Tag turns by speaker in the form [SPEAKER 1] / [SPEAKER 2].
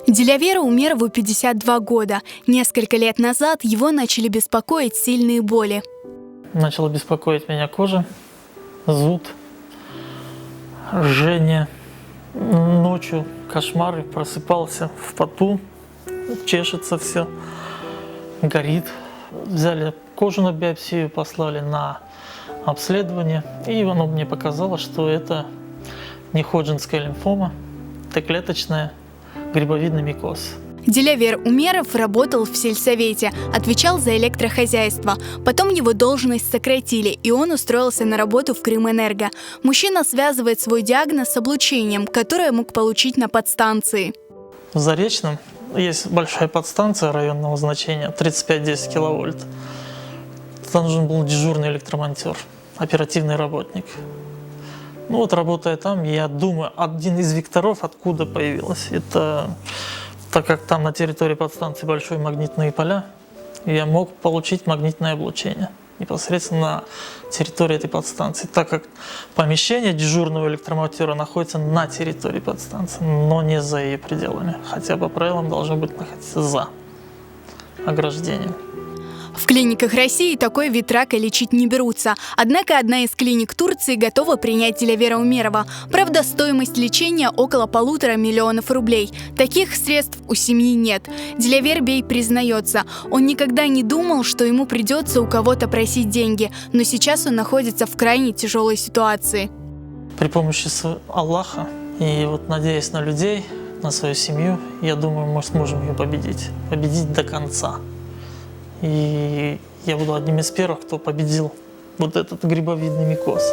[SPEAKER 1] Диляверу Умерову 52 года. Несколько лет назад его начали беспокоить сильные боли.
[SPEAKER 2] Начала беспокоить меня кожа, зуд, жжение. Ночью кошмары, просыпался в поту, чешется все, горит. Взяли кожу на биопсию, послали на обследование, и оно мне показало, что это не ходжинская лимфома, Т-клеточная, грибовидный микоз.
[SPEAKER 1] Дилявер Умеров работал в сельсовете, отвечал за электрохозяйство. Потом его должность сократили, и он устроился на работу в Крымэнерго. Мужчина связывает свой диагноз с облучением, которое мог получить на подстанции.
[SPEAKER 2] В Заречном есть большая подстанция районного значения, 35-10 киловольт. Там нужен был дежурный электромонтер, оперативный работник. Ну вот, работая там, я думаю, один из векторов откуда появилось. Это так как там на территории подстанции большие магнитные поля, я мог получить магнитное облучение непосредственно на территории этой подстанции, так как помещение дежурного электромонтера находится на территории подстанции, но не за ее пределами, хотя по правилам должно быть находиться за ограждением.
[SPEAKER 1] В клиниках России такой вид рака лечить не берутся. Однако одна из клиник Турции готова принять Дилявера Умерова. Правда, стоимость лечения около 1,5 миллиона рублей. Таких средств у семьи нет. Дилявер Бей признается, он никогда не думал, что ему придется у кого-то просить деньги, но сейчас он находится в крайне тяжелой ситуации.
[SPEAKER 2] При помощи Аллаха и вот надеясь на людей, на свою семью, я думаю, мы сможем ее победить. Победить до конца. И я буду одним из первых, кто победил вот этот грибовидный микоз.